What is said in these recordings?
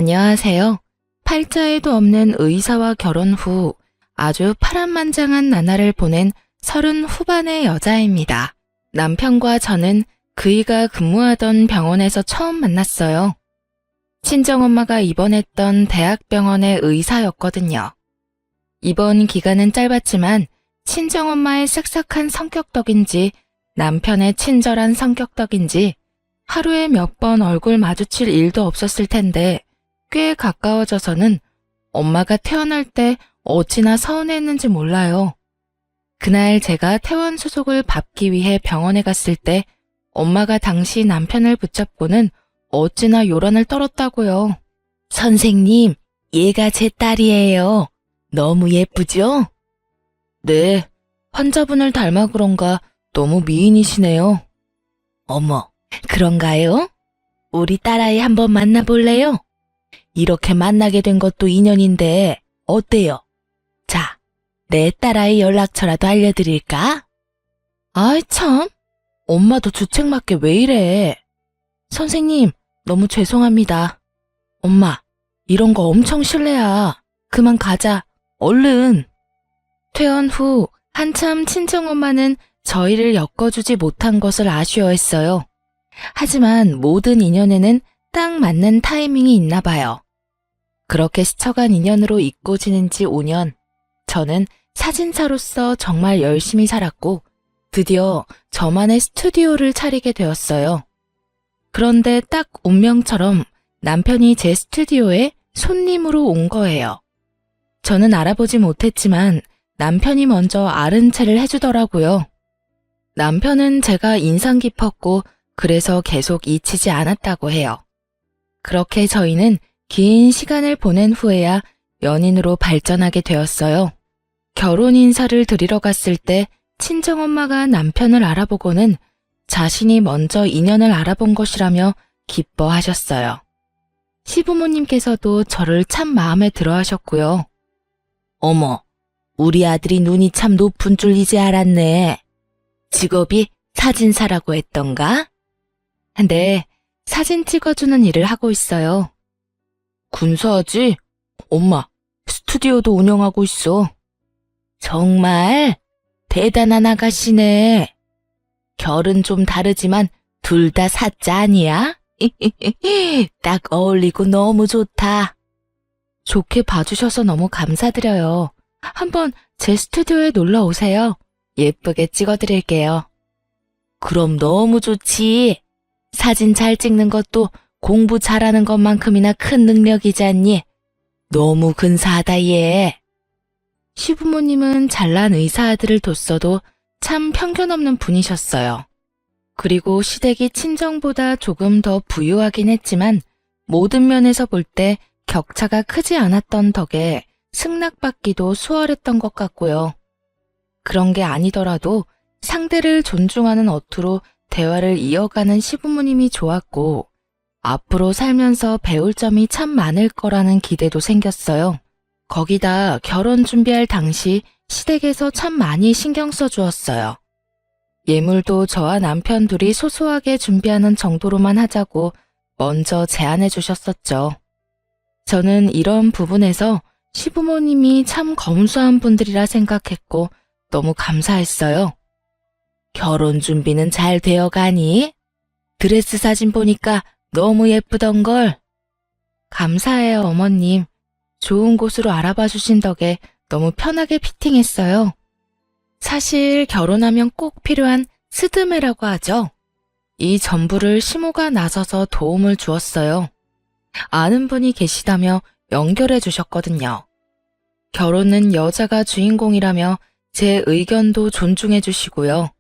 안녕하세요. 팔자에도 없는 의사와 결혼 후 아주 파란만장한 나날을 보낸 30 후반의 여자입니다. 남편과 저는 그이가 근무하던 병원에서 처음 만났어요. 친정엄마가 입원했던 대학병원의 의사였거든요. 입원 기간은 짧았지만 친정엄마의 싹싹한 성격 덕인지 남편의 친절한 성격 덕인지 하루에 몇 번 얼굴 마주칠 일도 없었을 텐데 꽤 가까워져서는 엄마가 퇴원할 때 어찌나 서운했는지 몰라요. 그날 제가 퇴원 수속을 밟기 위해 병원에 갔을 때 엄마가 당시 남편을 붙잡고는 어찌나 요란을 떨었다고요. 선생님, 얘가 제 딸이에요. 너무 예쁘죠? 네, 환자분을 닮아 그런가 너무 미인이시네요. 어머, 그런가요? 우리 딸아이 한번 만나볼래요? 이렇게 만나게 된 것도 인연인데 어때요? 자, 내 딸아이 연락처라도 알려드릴까? 아이 참, 엄마도 주책맞게 왜 이래? 선생님, 너무 죄송합니다. 엄마, 이런 거 엄청 실례야. 그만 가자, 얼른. 퇴원 후 한참 친정엄마는 저희를 엮어주지 못한 것을 아쉬워했어요. 하지만 모든 인연에는 딱 맞는 타이밍이 있나 봐요. 그렇게 스쳐간 인연으로 잊고 지낸 지 5년, 저는 사진사로서 정말 열심히 살았고 드디어 저만의 스튜디오를 차리게 되었어요. 그런데 딱 운명처럼 남편이 제 스튜디오에 손님으로 온 거예요. 저는 알아보지 못했지만 남편이 먼저 아른 체를 해주더라고요. 남편은 제가 인상 깊었고 그래서 계속 잊히지 않았다고 해요. 그렇게 저희는 긴 시간을 보낸 후에야 연인으로 발전하게 되었어요. 결혼 인사를 드리러 갔을 때 친정엄마가 남편을 알아보고는 자신이 먼저 인연을 알아본 것이라며 기뻐하셨어요. 시부모님께서도 저를 참 마음에 들어 하셨고요. 어머, 우리 아들이 눈이 참 높은 줄 이제 알았네. 직업이 사진사라고 했던가? 네, 사진 찍어주는 일을 하고 있어요. 군사하지? 엄마, 스튜디오도 운영하고 있어. 정말 대단한 아가씨네. 결은 좀 다르지만 둘 다 사자 아니야? 딱 어울리고 너무 좋다. 좋게 봐주셔서 너무 감사드려요. 한번 제 스튜디오에 놀러 오세요. 예쁘게 찍어드릴게요. 그럼 너무 좋지. 사진 잘 찍는 것도 공부 잘하는 것만큼이나 큰 능력이지 않니? 너무 근사하다 얘. 시부모님은 잘난 의사 아들을 뒀어도 참 편견 없는 분이셨어요. 그리고 시댁이 친정보다 조금 더 부유하긴 했지만 모든 면에서 볼 때 격차가 크지 않았던 덕에 승낙받기도 수월했던 것 같고요. 그런 게 아니더라도 상대를 존중하는 어투로 대화를 이어가는 시부모님이 좋았고 앞으로 살면서 배울 점이 참 많을 거라는 기대도 생겼어요. 거기다 결혼 준비할 당시 시댁에서 참 많이 신경 써주었어요. 예물도 저와 남편 둘이 소소하게 준비하는 정도로만 하자고 먼저 제안해 주셨었죠. 저는 이런 부분에서 시부모님이 참 검소한 분들이라 생각했고 너무 감사했어요. 결혼 준비는 잘 되어가니? 드레스 사진 보니까 너무 예쁘던걸. 감사해요, 어머님. 좋은 곳으로 알아봐 주신 덕에 너무 편하게 피팅했어요. 사실 결혼하면 꼭 필요한 스드메라고 하죠. 이 전부를 시모가 나서서 도움을 주었어요. 아는 분이 계시다며 연결해 주셨거든요. 결혼은 여자가 주인공이라며 제 의견도 존중해 주시고요.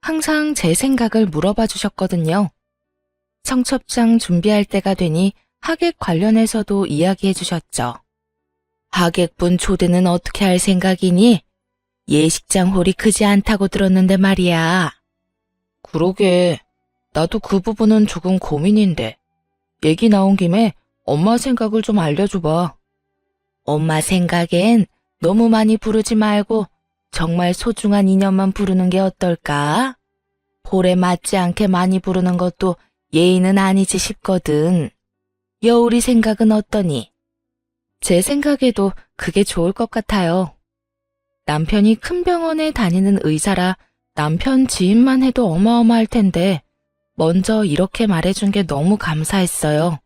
항상 제 생각을 물어봐 주셨거든요. 청첩장 준비할 때가 되니 하객 관련해서도 이야기해 주셨죠. 하객분 초대는 어떻게 할 생각이니? 예식장 홀이 크지 않다고 들었는데 말이야. 그러게, 나도 그 부분은 조금 고민인데. 얘기 나온 김에 엄마 생각을 좀 알려줘봐. 엄마 생각엔 너무 많이 부르지 말고 정말 소중한 인연만 부르는 게 어떨까? 홀에 맞지 않게 많이 부르는 것도 예의는 아니지 싶거든. 여울이 생각은 어떠니? 제 생각에도 그게 좋을 것 같아요. 남편이 큰 병원에 다니는 의사라 남편 지인만 해도 어마어마할 텐데 먼저 이렇게 말해준 게 너무 감사했어요.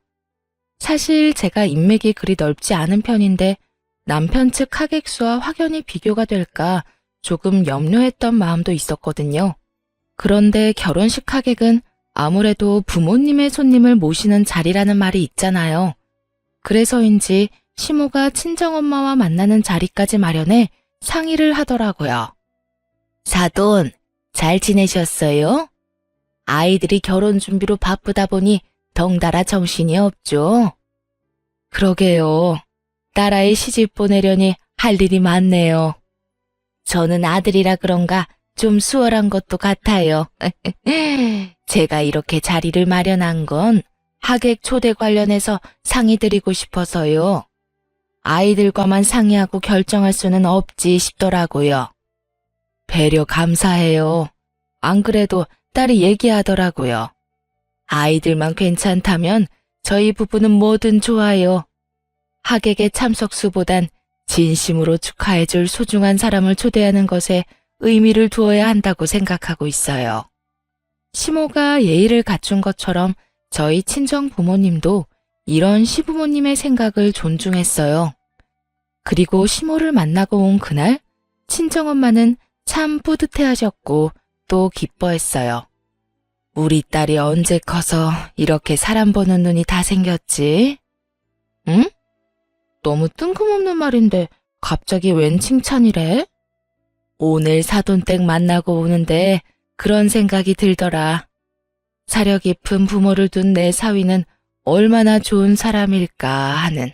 사실 제가 인맥이 그리 넓지 않은 편인데 남편 측 하객수와 확연히 비교가 될까 조금 염려했던 마음도 있었거든요. 그런데 결혼식 하객은 아무래도 부모님의 손님을 모시는 자리라는 말이 있잖아요. 그래서인지 시모가 친정엄마와 만나는 자리까지 마련해 상의를 하더라고요. 사돈, 잘 지내셨어요? 아이들이 결혼 준비로 바쁘다 보니 덩달아 정신이 없죠? 그러게요. 딸아이 시집 보내려니 할 일이 많네요. 저는 아들이라 그런가 좀 수월한 것도 같아요. 제가 이렇게 자리를 마련한 건 하객 초대 관련해서 상의 드리고 싶어서요. 아이들과만 상의하고 결정할 수는 없지 싶더라고요. 배려 감사해요. 안 그래도 딸이 얘기하더라고요. 아이들만 괜찮다면 저희 부부는 뭐든 좋아요. 하객의 참석수보단 진심으로 축하해줄 소중한 사람을 초대하는 것에 의미를 두어야 한다고 생각하고 있어요. 시모가 예의를 갖춘 것처럼 저희 친정 부모님도 이런 시부모님의 생각을 존중했어요. 그리고 시모를 만나고 온 그날 친정엄마는 참 뿌듯해하셨고 또 기뻐했어요. 우리 딸이 언제 커서 이렇게 사람 보는 눈이 다 생겼지? 응? 너무 뜬금없는 말인데 갑자기 웬 칭찬이래? 오늘 사돈댁 만나고 오는데 그런 생각이 들더라. 사려 깊은 부모를 둔 내 사위는 얼마나 좋은 사람일까 하는.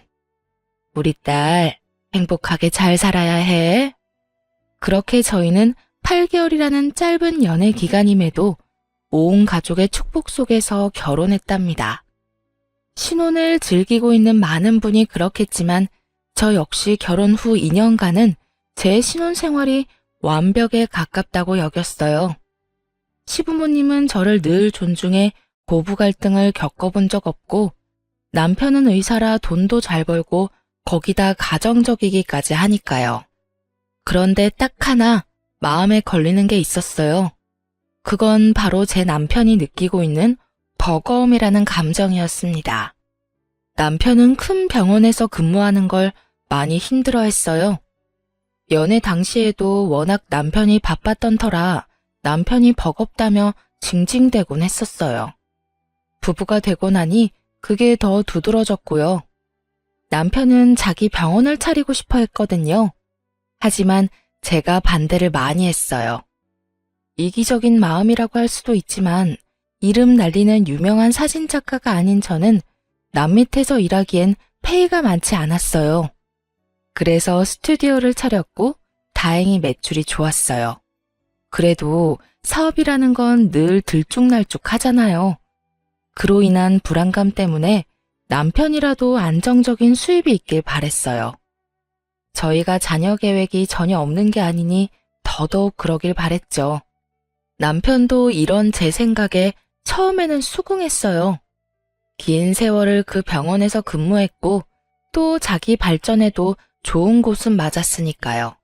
우리 딸 행복하게 잘 살아야 해. 그렇게 저희는 8개월이라는 짧은 연애 기간임에도 온 가족의 축복 속에서 결혼했답니다. 신혼을 즐기고 있는 많은 분이 그렇겠지만 저 역시 결혼 후 2년간은 제 신혼 생활이 완벽에 가깝다고 여겼어요. 시부모님은 저를 늘 존중해 고부 갈등을 겪어본 적 없고 남편은 의사라 돈도 잘 벌고 거기다 가정적이기까지 하니까요. 그런데 딱 하나 마음에 걸리는 게 있었어요. 그건 바로 제 남편이 느끼고 있는 버거움이라는 감정이었습니다. 남편은 큰 병원에서 근무하는 걸 많이 힘들어했어요. 연애 당시에도 워낙 남편이 바빴던 터라 남편이 버겁다며 징징대곤 했었어요. 부부가 되고 나니 그게 더 두드러졌고요. 남편은 자기 병원을 차리고 싶어 했거든요. 하지만 제가 반대를 많이 했어요. 이기적인 마음이라고 할 수도 있지만 이름 날리는 유명한 사진작가가 아닌 저는 남 밑에서 일하기엔 페이가 많지 않았어요. 그래서 스튜디오를 차렸고 다행히 매출이 좋았어요. 그래도 사업이라는 건 늘 들쭉날쭉 하잖아요. 그로 인한 불안감 때문에 남편이라도 안정적인 수입이 있길 바랬어요. 저희가 자녀 계획이 전혀 없는 게 아니니 더더욱 그러길 바랬죠. 남편도 이런 제 생각에 처음에는 수긍했어요. 긴 세월을 그 병원에서 근무했고 또 자기 발전에도 좋은 곳은 맞았으니까요.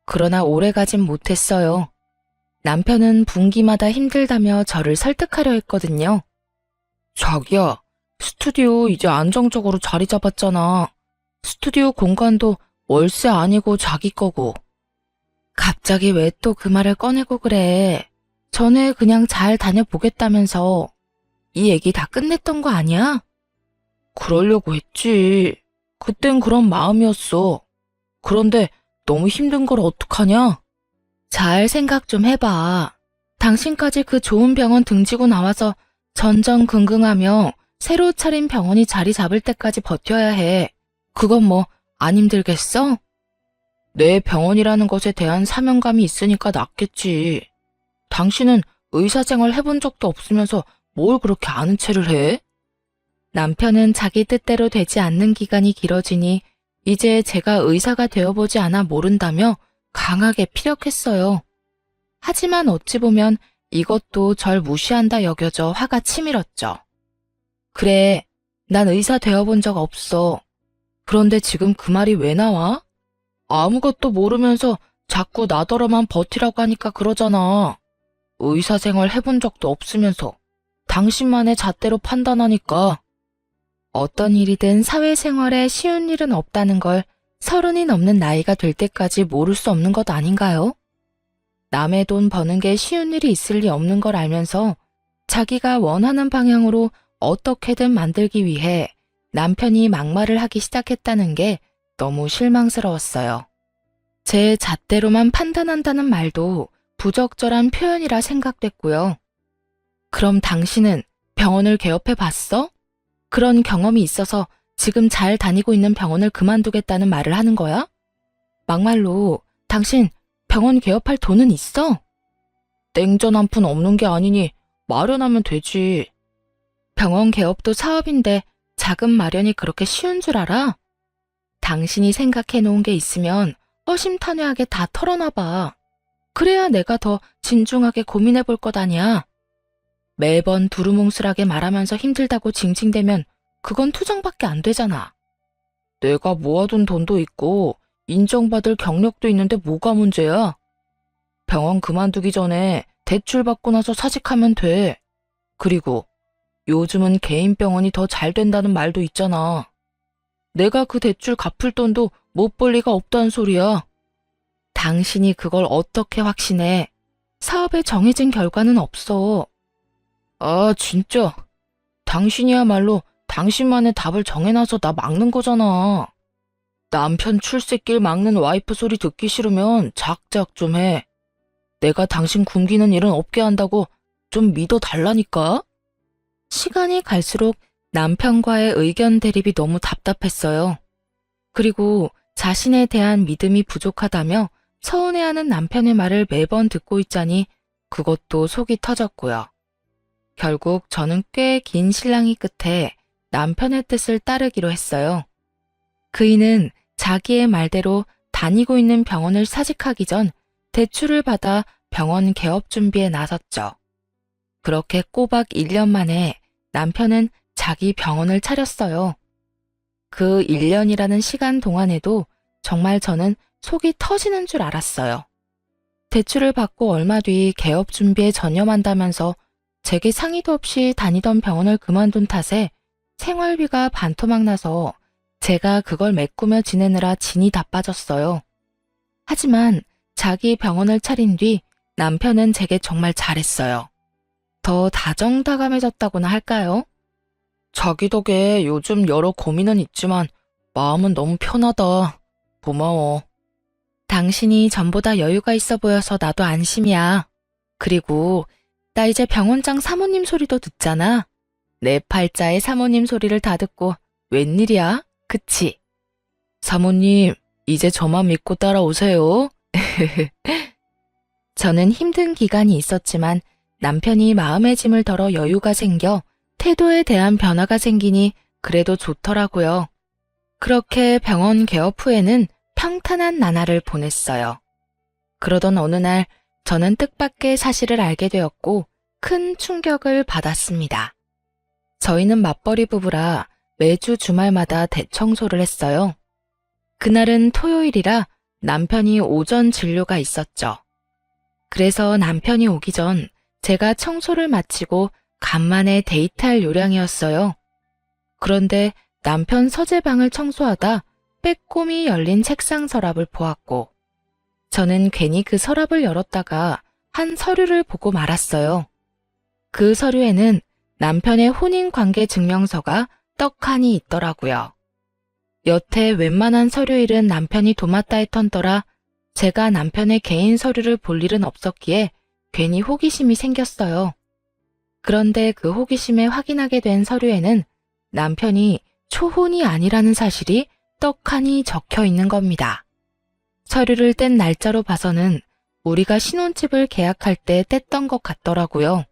그러나 오래가진 못했어요. 남편은 분기마다 힘들다며 저를 설득하려 했거든요. 자기야, 스튜디오 이제 안정적으로 자리 잡았잖아. 스튜디오 공간도 월세 아니고 자기 거고. 갑자기 왜 또 그 말을 꺼내고 그래. 전에 그냥 잘 다녀보겠다면서. 이 얘기 다 끝냈던 거 아니야? 그러려고 했지. 그땐 그런 마음이었어. 그런데 너무 힘든 걸 어떡하냐? 잘 생각 좀 해봐. 당신까지 그 좋은 병원 등지고 나와서 전전긍긍하며 새로 차린 병원이 자리 잡을 때까지 버텨야 해. 그건 뭐 안 힘들겠어? 내 병원이라는 것에 대한 사명감이 있으니까 낫겠지. 당신은 의사 생활 해본 적도 없으면서 뭘 그렇게 아는 체를 해? 남편은 자기 뜻대로 되지 않는 기간이 길어지니 이제 제가 의사가 되어보지 않아 모른다며 강하게 피력했어요. 하지만 어찌 보면 이것도 절 무시한다 여겨져 화가 치밀었죠. 그래, 난 의사 되어본 적 없어. 그런데 지금 그 말이 왜 나와? 아무것도 모르면서 자꾸 나더러만 버티라고 하니까 그러잖아. 의사 생활 해본 적도 없으면서 당신만의 잣대로 판단하니까. 어떤 일이든 사회생활에 쉬운 일은 없다는 걸 30이 넘는 나이가 될 때까지 모를 수 없는 것 아닌가요? 남의 돈 버는 게 쉬운 일이 있을 리 없는 걸 알면서 자기가 원하는 방향으로 어떻게든 만들기 위해 남편이 막말을 하기 시작했다는 게 너무 실망스러웠어요. 제 잣대로만 판단한다는 말도 부적절한 표현이라 생각됐고요. 그럼 당신은 병원을 개업해 봤어? 그런 경험이 있어서 지금 잘 다니고 있는 병원을 그만두겠다는 말을 하는 거야? 막말로 당신 병원 개업할 돈은 있어? 땡전 한 푼 없는 게 아니니 마련하면 되지. 병원 개업도 사업인데 자금 마련이 그렇게 쉬운 줄 알아? 당신이 생각해 놓은 게 있으면 허심탄회하게 다 털어놔봐. 그래야 내가 더 진중하게 고민해 볼 것 아니야. 매번 두루뭉술하게 말하면서 힘들다고 징징대면 그건 투정밖에 안 되잖아. 내가 모아둔 돈도 있고 인정받을 경력도 있는데 뭐가 문제야? 병원 그만두기 전에 대출 받고 나서 사직하면 돼. 그리고 요즘은 개인 병원이 더 잘 된다는 말도 있잖아. 내가 그 대출 갚을 돈도 못 벌 리가 없다는 소리야. 당신이 그걸 어떻게 확신해? 사업에 정해진 결과는 없어. 아, 진짜. 당신이야말로 당신만의 답을 정해놔서 나 막는 거잖아. 남편 출세길 막는 와이프 소리 듣기 싫으면 작작 좀 해. 내가 당신 굶기는 일은 없게 한다고 좀 믿어달라니까? 시간이 갈수록 남편과의 의견 대립이 너무 답답했어요. 그리고 자신에 대한 믿음이 부족하다며 서운해하는 남편의 말을 매번 듣고 있자니 그것도 속이 터졌고요. 결국 저는 꽤 긴 실랑이 끝에 남편의 뜻을 따르기로 했어요. 그이는 자기의 말대로 다니고 있는 병원을 사직하기 전 대출을 받아 병원 개업 준비에 나섰죠. 그렇게 꼬박 1년 만에 남편은 자기 병원을 차렸어요. 그 1년이라는 시간 동안에도 정말 저는 속이 터지는 줄 알았어요. 대출을 받고 얼마 뒤 개업 준비에 전념한다면서 제게 상의도 없이 다니던 병원을 그만둔 탓에 생활비가 반토막 나서 제가 그걸 메꾸며 지내느라 진이 다 빠졌어요. 하지만 자기 병원을 차린 뒤 남편은 제게 정말 잘했어요. 더 다정다감해졌다고나 할까요? 자기 덕에 요즘 여러 고민은 있지만 마음은 너무 편하다. 고마워. 당신이 전보다 여유가 있어 보여서 나도 안심이야. 그리고 나 이제 병원장 사모님 소리도 듣잖아. 내 팔자의 사모님 소리를 다 듣고 웬일이야? 그치? 사모님, 이제 저만 믿고 따라오세요. 저는 힘든 기간이 있었지만 남편이 마음의 짐을 덜어 여유가 생겨 태도에 대한 변화가 생기니 그래도 좋더라고요. 그렇게 병원 개업 후에는 평탄한 나날을 보냈어요. 그러던 어느 날 저는 뜻밖의 사실을 알게 되었고 큰 충격을 받았습니다. 저희는 맞벌이 부부라 매주 주말마다 대청소를 했어요. 그날은 토요일이라 남편이 오전 진료가 있었죠. 그래서 남편이 오기 전 제가 청소를 마치고 간만에 데이트할 요량이었어요. 그런데 남편 서재방을 청소하다 빼꼼히 열린 책상 서랍을 보았고 저는 괜히 그 서랍을 열었다가 한 서류를 보고 말았어요. 그 서류에는 남편의 혼인관계 증명서가 떡하니 있더라고요. 여태 웬만한 서류일은 남편이 도맡아 했던더라 제가 남편의 개인 서류를 볼 일은 없었기에 괜히 호기심이 생겼어요. 그런데 그 호기심에 확인하게 된 서류에는 남편이 초혼이 아니라는 사실이 떡하니 적혀 있는 겁니다. 서류를 뗀 날짜로 봐서는 우리가 신혼집을 계약할 때 뗐던 것 같더라고요.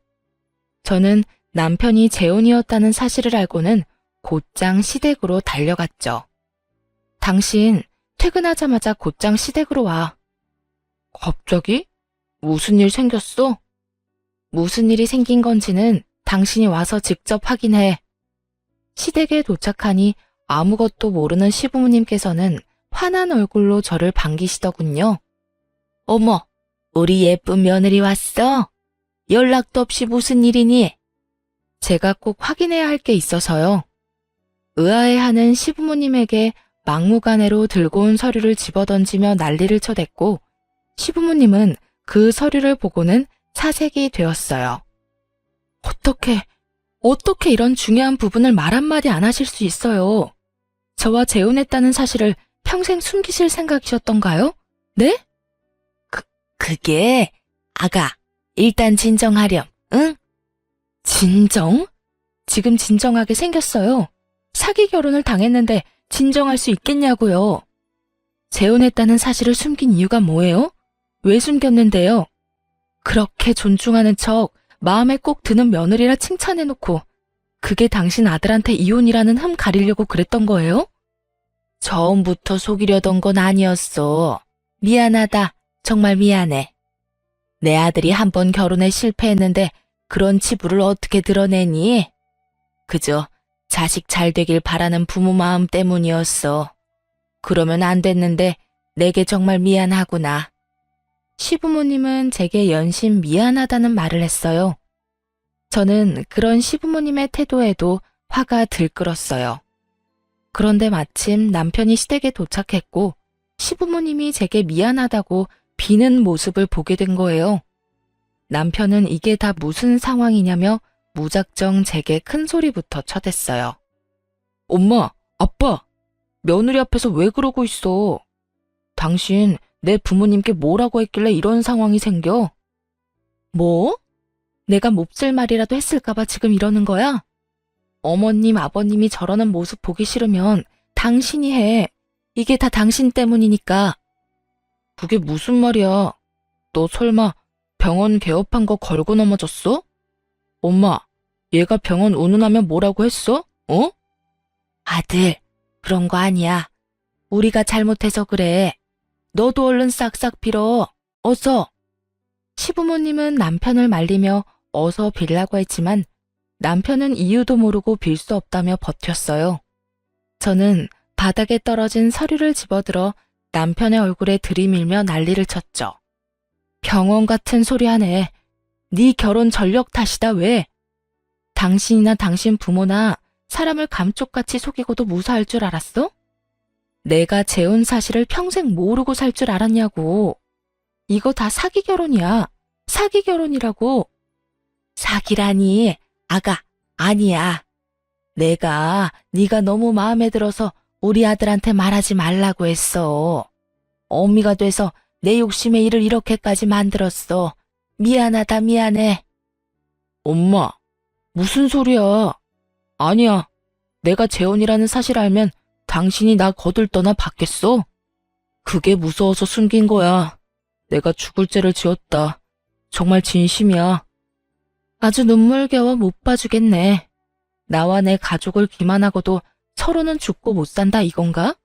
저는 남편이 재혼이었다는 사실을 알고는 곧장 시댁으로 달려갔죠. 당신 퇴근하자마자 곧장 시댁으로 와. 갑자기? 무슨 일 생겼어? 무슨 일이 생긴 건지는 당신이 와서 직접 확인해. 시댁에 도착하니 아무것도 모르는 시부모님께서는 화난 얼굴로 저를 반기시더군요. 어머, 우리 예쁜 며느리 왔어? 연락도 없이 무슨 일이니? 제가 꼭 확인해야 할 게 있어서요. 의아해하는 시부모님에게 막무가내로 들고 온 서류를 집어던지며 난리를 쳐댔고 시부모님은 그 서류를 보고는 사색이 되었어요. 어떻게 이런 중요한 부분을 말 한마디 안 하실 수 있어요? 저와 재혼했다는 사실을 평생 숨기실 생각이셨던가요? 네? 그게 아가, 일단 진정하렴, 응? 진정? 지금 진정하게 생겼어요. 사기 결혼을 당했는데 진정할 수 있겠냐고요. 재혼했다는 사실을 숨긴 이유가 뭐예요? 왜 숨겼는데요? 그렇게 존중하는 척 마음에 꼭 드는 며느리라 칭찬해놓고 그게 당신 아들한테 이혼이라는 흠 가리려고 그랬던 거예요? 처음부터 속이려던 건 아니었어. 미안하다. 정말 미안해. 내 아들이 한 번 결혼에 실패했는데 그런 치부를 어떻게 드러내니? 그저 자식 잘 되길 바라는 부모 마음 때문이었어. 그러면 안 됐는데 내게 정말 미안하구나. 시부모님은 제게 연신 미안하다는 말을 했어요. 저는 그런 시부모님의 태도에도 화가 들끓었어요. 그런데 마침 남편이 시댁에 도착했고 시부모님이 제게 미안하다고 비는 모습을 보게 된 거예요. 남편은 이게 다 무슨 상황이냐며 무작정 제게 큰 소리부터 쳐댔어요. 엄마, 아빠, 며느리 앞에서 왜 그러고 있어? 당신 내 부모님께 뭐라고 했길래 이런 상황이 생겨? 뭐? 내가 몹쓸 말이라도 했을까봐 지금 이러는 거야? 어머님, 아버님이 저러는 모습 보기 싫으면 당신이 해. 이게 다 당신 때문이니까. 그게 무슨 말이야? 너 설마 병원 개업한 거 걸고 넘어졌어? 엄마, 얘가 병원 운운하면 뭐라고 했어? 어? 아들, 그런 거 아니야. 우리가 잘못해서 그래. 너도 얼른 싹싹 빌어. 어서. 시부모님은 남편을 말리며 어서 빌라고 했지만 남편은 이유도 모르고 빌 수 없다며 버텼어요. 저는 바닥에 떨어진 서류를 집어들어 남편의 얼굴에 들이밀며 난리를 쳤죠. 병원 같은 소리 하네. 네 결혼 전력 탓이다 왜? 당신이나 당신 부모나 사람을 감쪽같이 속이고도 무사할 줄 알았어? 내가 재혼 사실을 평생 모르고 살 줄 알았냐고. 이거 다 사기 결혼이야. 사기 결혼이라고. 사기라니. 아가, 아니야. 내가 네가 너무 마음에 들어서 우리 아들한테 말하지 말라고 했어. 어미가 돼서 내 욕심에 일을 이렇게까지 만들었어. 미안하다, 미안해. 엄마, 무슨 소리야. 아니야. 내가 재혼이라는 사실 알면 당신이 나 거들떠나 받겠어? 그게 무서워서 숨긴 거야. 내가 죽을 죄를 지었다. 정말 진심이야. 아주 눈물겨워 못 봐주겠네. 나와 내 가족을 기만하고도 서로는 죽고 못 산다 이건가?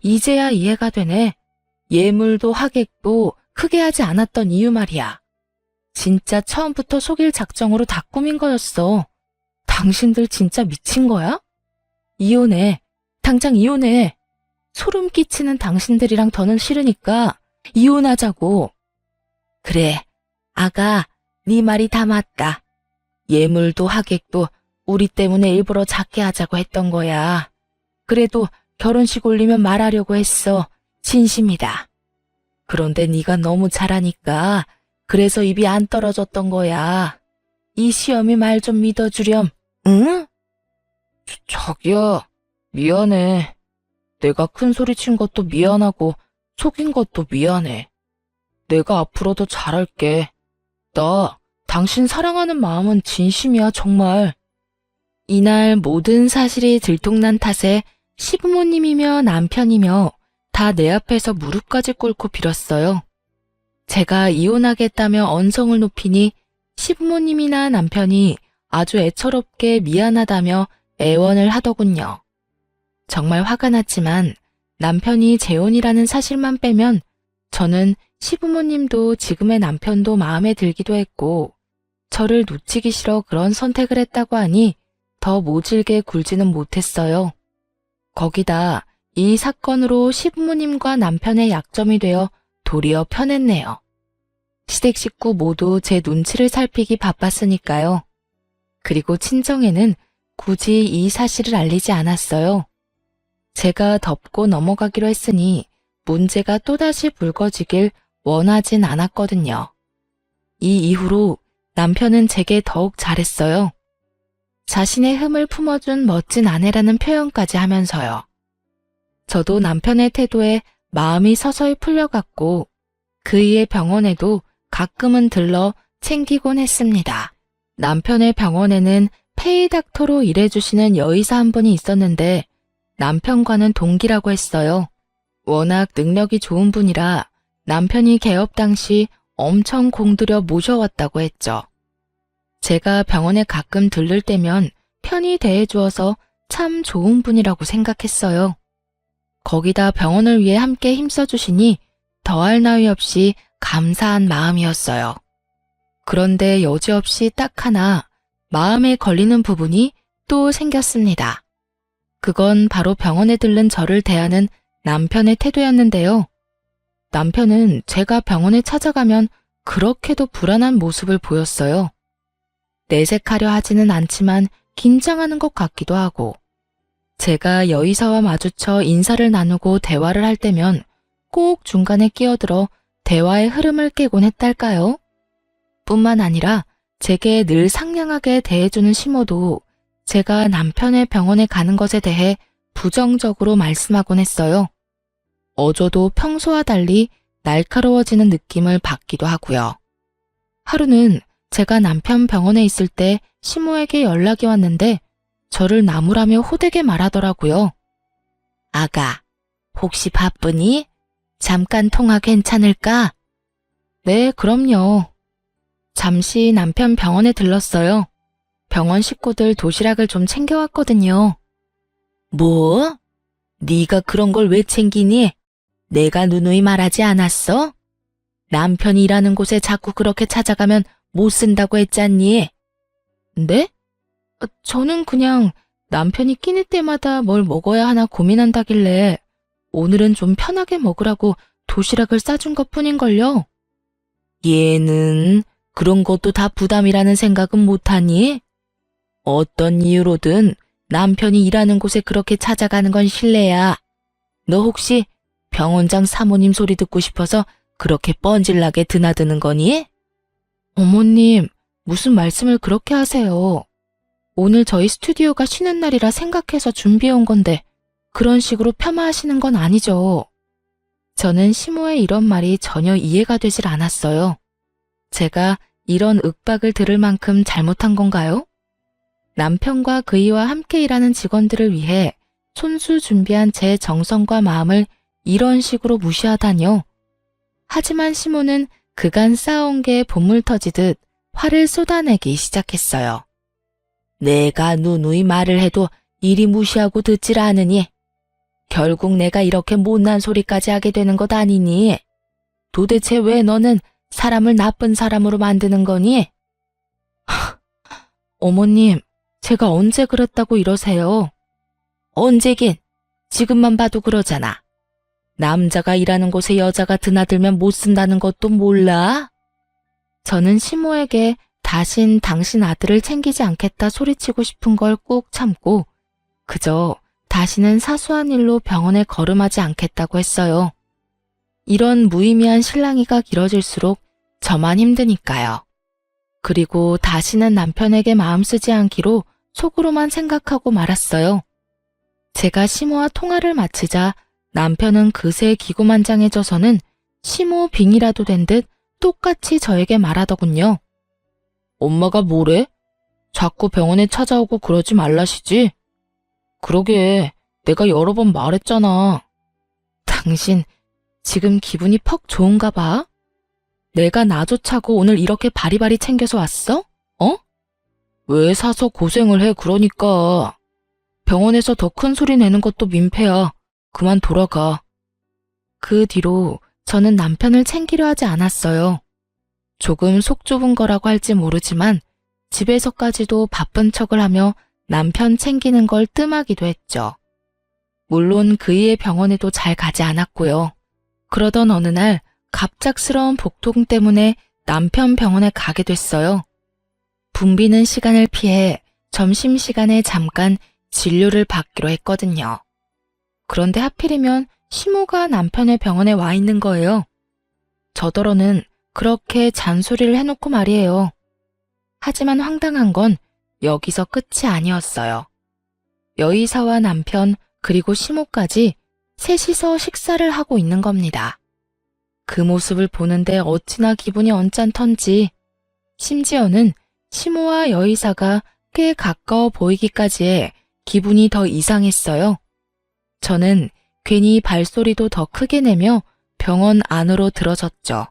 이제야 이해가 되네. 예물도 하객도 크게 하지 않았던 이유 말이야. 진짜 처음부터 속일 작정으로 다 꾸민 거였어. 당신들 진짜 미친 거야? 이혼해. 당장 이혼해. 소름 끼치는 당신들이랑 더는 싫으니까 이혼하자고. 그래, 아가, 네 말이 다 맞다. 예물도 하객도 우리 때문에 일부러 작게 하자고 했던 거야. 그래도 결혼식 올리면 말하려고 했어. 진심이다. 그런데 네가 너무 잘하니까 그래서 입이 안 떨어졌던 거야. 이 시험이 말 좀 믿어주렴. 응? 자기야, 미안해. 내가 큰 소리 친 것도 미안하고 속인 것도 미안해. 내가 앞으로 더 잘할게. 나 당신 사랑하는 마음은 진심이야, 정말. 이날 모든 사실이 들통난 탓에 시부모님이며 남편이며 다 내 앞에서 무릎까지 꿇고 빌었어요. 제가 이혼하겠다며 언성을 높이니 시부모님이나 남편이 아주 애처롭게 미안하다며 애원을 하더군요. 정말 화가 났지만 남편이 재혼이라는 사실만 빼면 저는 시부모님도 지금의 남편도 마음에 들기도 했고 저를 놓치기 싫어 그런 선택을 했다고 하니 더 모질게 굴지는 못했어요. 거기다 이 사건으로 시부모님과 남편의 약점이 되어 도리어 편했네요. 시댁 식구 모두 제 눈치를 살피기 바빴으니까요. 그리고 친정에는 굳이 이 사실을 알리지 않았어요. 제가 덮고 넘어가기로 했으니 문제가 또다시 불거지길 원하진 않았거든요. 이 이후로 남편은 제게 더욱 잘했어요. 자신의 흠을 품어준 멋진 아내라는 표현까지 하면서요. 저도 남편의 태도에 마음이 서서히 풀려갔고 그이의 병원에도 가끔은 들러 챙기곤 했습니다. 남편의 병원에는 페이닥터로 일해주시는 여의사 한 분이 있었는데 남편과는 동기라고 했어요. 워낙 능력이 좋은 분이라 남편이 개업 당시 엄청 공들여 모셔왔다고 했죠. 제가 병원에 가끔 들를 때면 편히 대해주어서 참 좋은 분이라고 생각했어요. 거기다 병원을 위해 함께 힘써주시니 더할 나위 없이 감사한 마음이었어요. 그런데 여지없이 딱 하나 마음에 걸리는 부분이 또 생겼습니다. 그건 바로 병원에 들른 저를 대하는 남편의 태도였는데요. 남편은 제가 병원에 찾아가면 그렇게도 불안한 모습을 보였어요. 내색하려 하지는 않지만 긴장하는 것 같기도 하고, 제가 여의사와 마주쳐 인사를 나누고 대화를 할 때면 꼭 중간에 끼어들어 대화의 흐름을 깨곤 했달까요? 뿐만 아니라 제게 늘 상냥하게 대해주는 시모도 제가 남편의 병원에 가는 것에 대해 부정적으로 말씀하곤 했어요. 어조도 평소와 달리 날카로워지는 느낌을 받기도 하고요. 하루는 제가 남편 병원에 있을 때 시모에게 연락이 왔는데 저를 나무라며 호되게 말하더라고요. 아가, 혹시 바쁘니? 잠깐 통화 괜찮을까? 네, 그럼요. 잠시 남편 병원에 들렀어요. 병원 식구들 도시락을 좀 챙겨왔거든요. 뭐? 네가 그런 걸 왜 챙기니? 내가 누누이 말하지 않았어? 남편이 일하는 곳에 자꾸 그렇게 찾아가면 못 쓴다고 했잖니? 네? 저는 그냥 남편이 끼니 때마다 뭘 먹어야 하나 고민한다길래 오늘은 좀 편하게 먹으라고 도시락을 싸준 것뿐인걸요. 얘는 그런 것도 다 부담이라는 생각은 못하니? 어떤 이유로든 남편이 일하는 곳에 그렇게 찾아가는 건 실례야. 너 혹시 병원장 사모님 소리 듣고 싶어서 그렇게 뻔질나게 드나드는 거니? 어머님, 무슨 말씀을 그렇게 하세요. 오늘 저희 스튜디오가 쉬는 날이라 생각해서 준비해온 건데 그런 식으로 폄하하시는 건 아니죠. 저는 시모의 이런 말이 전혀 이해가 되질 않았어요. 제가 이런 윽박을 들을 만큼 잘못한 건가요? 남편과 그이와 함께 일하는 직원들을 위해 손수 준비한 제 정성과 마음을 이런 식으로 무시하다뇨. 하지만 시모는 그간 쌓아온 게 본물 터지듯 화를 쏟아내기 시작했어요. 내가 누누이 말을 해도 이리 무시하고 듣질 않으니 결국 내가 이렇게 못난 소리까지 하게 되는 것 아니니? 도대체 왜 너는 사람을 나쁜 사람으로 만드는 거니? 어머님, 제가 언제 그랬다고 이러세요? 언제긴 지금만 봐도 그러잖아. 남자가 일하는 곳에 여자가 드나들면 못 쓴다는 것도 몰라? 저는 시모에게 다신 당신 아들을 챙기지 않겠다 소리치고 싶은 걸 꾹 참고 그저 다시는 사소한 일로 병원에 걸음하지 않겠다고 했어요. 이런 무의미한 실랑이가 길어질수록 저만 힘드니까요. 그리고 다시는 남편에게 마음 쓰지 않기로 속으로만 생각하고 말았어요. 제가 시모와 통화를 마치자 남편은 그새 기고만장해져서는 시모 빙이라도 된 듯 똑같이 저에게 말하더군요. 엄마가 뭐래? 자꾸 병원에 찾아오고 그러지 말라시지? 그러게, 내가 여러 번 말했잖아. 당신 지금 기분이 퍽 좋은가 봐? 내가 나조차고 오늘 이렇게 바리바리 챙겨서 왔어? 어? 왜 사서 고생을 해 그러니까. 병원에서 더 큰 소리 내는 것도 민폐야. 그만 돌아가. 그 뒤로 저는 남편을 챙기려 하지 않았어요. 조금 속 좁은 거라고 할지 모르지만 집에서까지도 바쁜 척을 하며 남편 챙기는 걸 뜸하기도 했죠. 물론 그이의 병원에도 잘 가지 않았고요. 그러던 어느 날 갑작스러운 복통 때문에 남편 병원에 가게 됐어요. 붐비는 시간을 피해 점심시간에 잠깐 진료를 받기로 했거든요. 그런데 하필이면 시모가 남편의 병원에 와 있는 거예요. 저더러는 그렇게 잔소리를 해놓고 말이에요. 하지만 황당한 건 여기서 끝이 아니었어요. 여의사와 남편 그리고 시모까지 셋이서 식사를 하고 있는 겁니다. 그 모습을 보는데 어찌나 기분이 언짢던지 심지어는 시모와 여의사가 꽤 가까워 보이기까지 해 기분이 더 이상했어요. 저는 괜히 발소리도 더 크게 내며 병원 안으로 들어섰죠.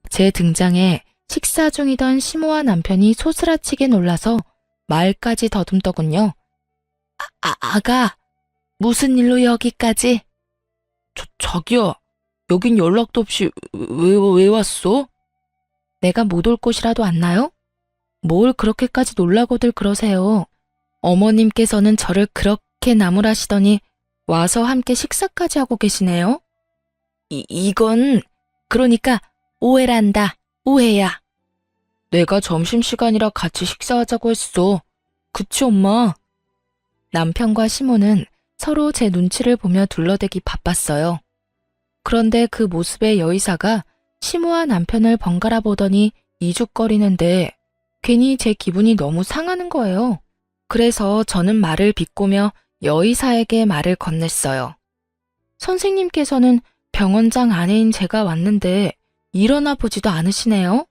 제 등장에 식사 중이던 시모와 남편이 소스라치게 놀라서 말까지 더듬더군요. 아가, 무슨 일로 여기까지? 자기야, 여긴 연락도 없이 왜 왔어? 내가 못 올 곳이라도 왔나요? 뭘 그렇게까지 놀라고들 그러세요. 어머님께서는 저를 그렇게 나무라시더니 와서 함께 식사까지 하고 계시네요. 이건 그러니까 오해란다. 오해야. 내가 점심시간이라 같이 식사하자고 했어. 그치 엄마? 남편과 시모는 서로 제 눈치를 보며 둘러대기 바빴어요. 그런데 그 모습의 여의사가 시모와 남편을 번갈아 보더니 이죽거리는데 괜히 제 기분이 너무 상하는 거예요. 그래서 저는 말을 비꼬며 여의사에게 말을 건넸어요. 선생님께서는 병원장 아내인 제가 왔는데 일어나 보지도 않으시네요.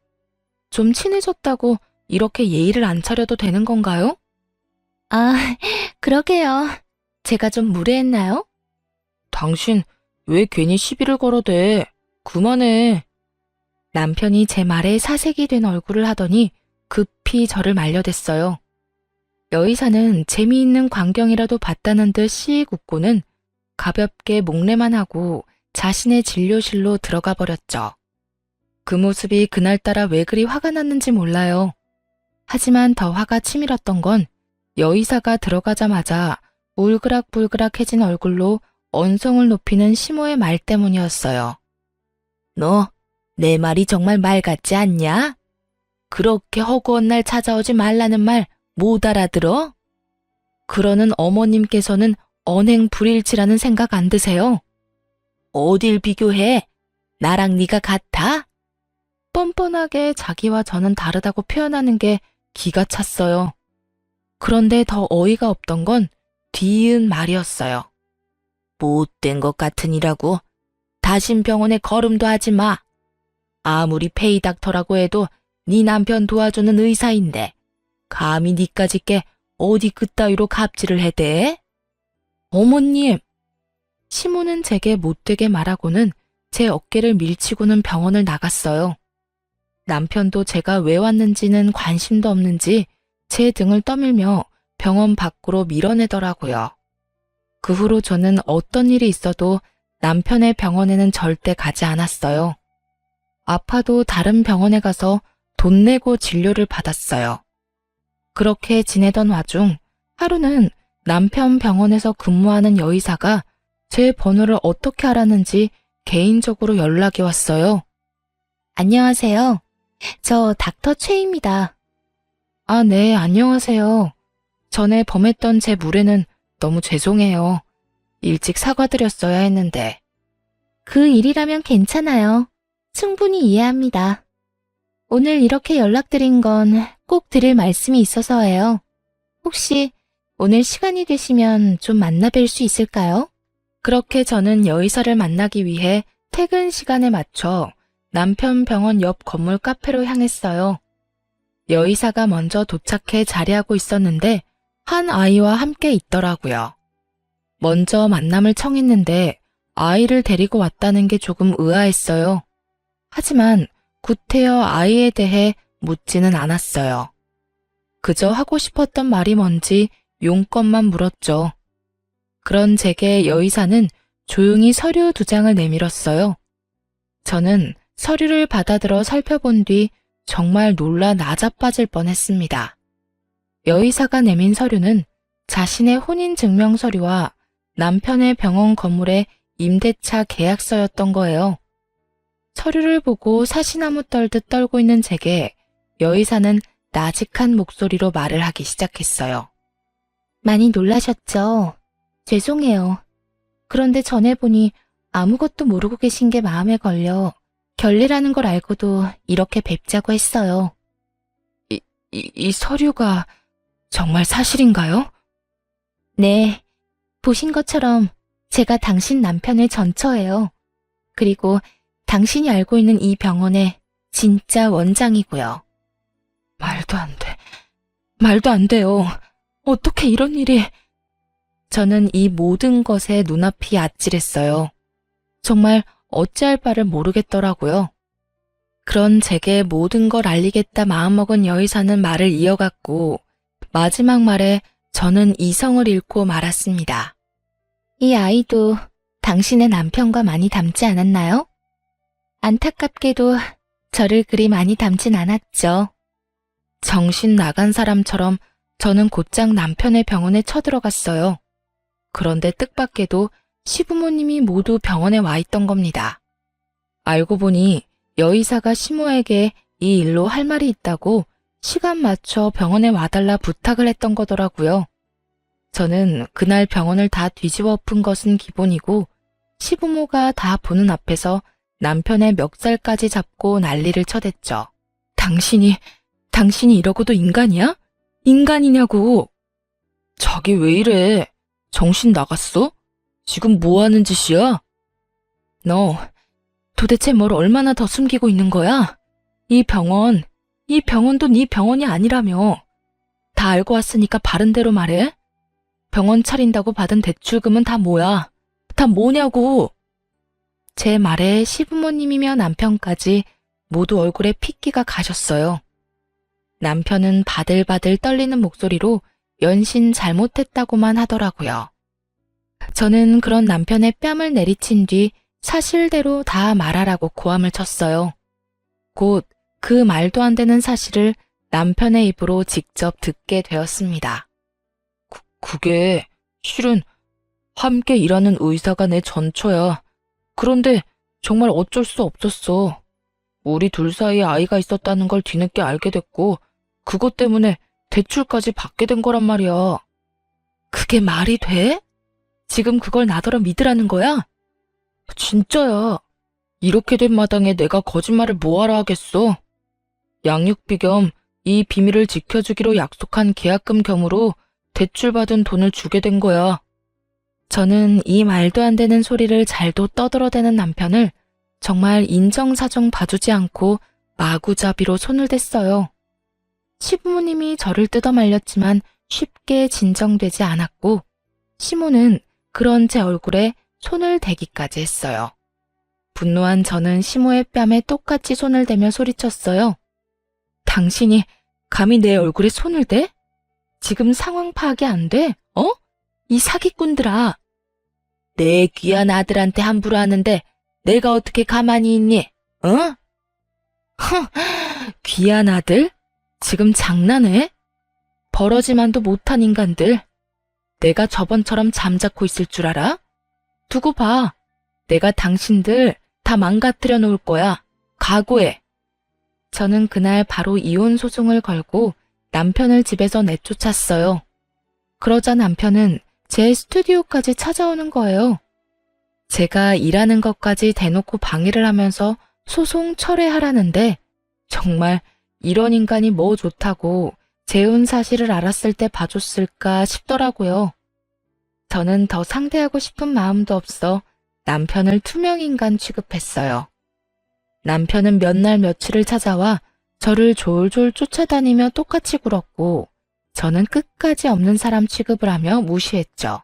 좀 친해졌다고 이렇게 예의를 안 차려도 되는 건가요? 아, 그러게요. 제가 좀 무례했나요? 당신 왜 괜히 시비를 걸어대? 그만해. 남편이 제 말에 사색이 된 얼굴을 하더니 급히 저를 말려댔어요. 여의사는 재미있는 광경이라도 봤다는 듯 씩 웃고는 가볍게 목례만 하고 자신의 진료실로 들어가 버렸죠. 그 모습이 그날따라 왜 그리 화가 났는지 몰라요. 하지만 더 화가 치밀었던 건 여의사가 들어가자마자 울그락불그락해진 얼굴로 언성을 높이는 시모의 말 때문이었어요. 너, 내 말이 정말 말 같지 않냐? 그렇게 허구한 날 찾아오지 말라는 말 못 알아들어? 그러는 어머님께서는 언행불일치라는 생각 안 드세요? 어딜 비교해? 나랑 네가 같아? 뻔뻔하게 자기와 저는 다르다고 표현하는 게 기가 찼어요. 그런데 더 어이가 없던 건 뒤이은 말이었어요. 못된 것 같으니라고. 다신 병원에 걸음도 하지 마. 아무리 페이닥터라고 해도 네 남편 도와주는 의사인데 감히 니까지 게 어디 그따위로 갑질을 해대? 어머님! 시모는 제게 못되게 말하고는 제 어깨를 밀치고는 병원을 나갔어요. 남편도 제가 왜 왔는지는 관심도 없는지 제 등을 떠밀며 병원 밖으로 밀어내더라고요. 그 후로 저는 어떤 일이 있어도 남편의 병원에는 절대 가지 않았어요. 아파도 다른 병원에 가서 돈 내고 진료를 받았어요. 그렇게 지내던 와중 하루는 남편 병원에서 근무하는 여의사가 제 번호를 어떻게 알았는지 개인적으로 연락이 왔어요. 안녕하세요. 저 닥터 최입니다. 아, 네, 안녕하세요. 전에 범했던 제 무례는 너무 죄송해요. 일찍 사과드렸어야 했는데. 그 일이라면 괜찮아요. 충분히 이해합니다. 오늘 이렇게 연락드린 건 꼭 드릴 말씀이 있어서예요. 혹시 오늘 시간이 되시면 좀 만나 뵐 수 있을까요? 그렇게 저는 여의사를 만나기 위해 퇴근 시간에 맞춰 남편 병원 옆 건물 카페로 향했어요. 여의사가 먼저 도착해 자리하고 있었는데 한 아이와 함께 있더라고요. 먼저 만남을 청했는데 아이를 데리고 왔다는 게 조금 의아했어요. 하지만 구태여 아이에 대해 묻지는 않았어요. 그저 하고 싶었던 말이 뭔지 용건만 물었죠. 그런 제게 여의사는 조용히 서류 2장을 내밀었어요. 저는 서류를 받아들어 살펴본 뒤 정말 놀라 나자빠질 뻔했습니다. 여의사가 내민 서류는 자신의 혼인증명서류와 남편의 병원 건물의 임대차 계약서였던 거예요. 서류를 보고 사시나무 떨듯 떨고 있는 제게 여의사는 나직한 목소리로 말을 하기 시작했어요. 많이 놀라셨죠? 죄송해요. 그런데 전에 보니 아무것도 모르고 계신 게 마음에 걸려 결례라는 걸 알고도 이렇게 뵙자고 했어요. 이 서류가 정말 사실인가요? 네, 보신 것처럼 제가 당신 남편의 전처예요. 그리고 당신이 알고 있는 이 병원의 진짜 원장이고요. 말도 안 돼. 말도 안 돼요. 어떻게 이런 일이... 저는 이 모든 것에 눈앞이 아찔했어요. 정말 어찌할 바를 모르겠더라고요. 그런 제게 모든 걸 알리겠다 마음먹은 여의사는 말을 이어갔고 마지막 말에 저는 이성을 잃고 말았습니다. 이 아이도 당신의 남편과 많이 닮지 않았나요? 안타깝게도 저를 그리 많이 닮진 않았죠. 정신 나간 사람처럼 저는 곧장 남편의 병원에 쳐들어갔어요. 그런데 뜻밖에도 시부모님이 모두 병원에 와 있던 겁니다. 알고 보니 여의사가 시모에게 이 일로 할 말이 있다고 시간 맞춰 병원에 와달라 부탁을 했던 거더라고요. 저는 그날 병원을 다 뒤집어 엎은 것은 기본이고 시부모가 다 보는 앞에서 남편의 멱살까지 잡고 난리를 쳐댔죠. 당신이 이러고도 인간이야? 인간이냐고. 자기 왜 이래? 정신 나갔어? 지금 뭐 하는 짓이야? 너 도대체 뭘 얼마나 더 숨기고 있는 거야? 이 병원도 네 병원이 아니라며. 다 알고 왔으니까 바른 대로 말해. 병원 차린다고 받은 대출금은 다 뭐야? 다 뭐냐고. 제 말에 시부모님이며 남편까지 모두 얼굴에 핏기가 가셨어요. 남편은 바들바들 떨리는 목소리로 연신 잘못했다고만 하더라고요. 저는 그런 남편의 뺨을 내리친 뒤 사실대로 다 말하라고 고함을 쳤어요. 곧 그 말도 안 되는 사실을 남편의 입으로 직접 듣게 되었습니다. 그게 실은 함께 일하는 의사가 내 전처야. 그런데 정말 어쩔 수 없었어. 우리 둘 사이에 아이가 있었다는 걸 뒤늦게 알게 됐고 그것 때문에 대출까지 받게 된 거란 말이야. 그게 말이 돼? 지금 그걸 나더러 믿으라는 거야? 진짜야. 이렇게 된 마당에 내가 거짓말을 뭐하러 하겠어. 양육비 겸 이 비밀을 지켜주기로 약속한 계약금 겸으로 대출받은 돈을 주게 된 거야. 저는 이 말도 안 되는 소리를 잘도 떠들어대는 남편을 정말 인정사정 봐주지 않고 마구잡이로 손을 댔어요. 시부모님이 저를 뜯어말렸지만 쉽게 진정되지 않았고 시모는 그런 제 얼굴에 손을 대기까지 했어요. 분노한 저는 시모의 뺨에 똑같이 손을 대며 소리쳤어요. 당신이 감히 내 얼굴에 손을 대? 지금 상황 파악이 안 돼? 어? 이 사기꾼들아. 내 귀한 아들한테 함부로 하는데 내가 어떻게 가만히 있니? 어? 귀한 아들? 지금 장난해? 버러지만도 못한 인간들. 내가 저번처럼 잠자코 있을 줄 알아? 두고 봐. 내가 당신들 다 망가뜨려 놓을 거야. 각오해. 저는 그날 바로 이혼 소송을 걸고 남편을 집에서 내쫓았어요. 그러자 남편은 제 스튜디오까지 찾아오는 거예요. 제가 일하는 것까지 대놓고 방해를 하면서 소송 철회하라는데 정말 이런 인간이 뭐 좋다고 재혼 사실을 알았을 때 봐줬을까 싶더라고요. 저는 더 상대하고 싶은 마음도 없어 남편을 투명인간 취급했어요. 남편은 몇 날 며칠을 찾아와 저를 졸졸 쫓아다니며 똑같이 굴었고 저는 끝까지 없는 사람 취급을 하며 무시했죠.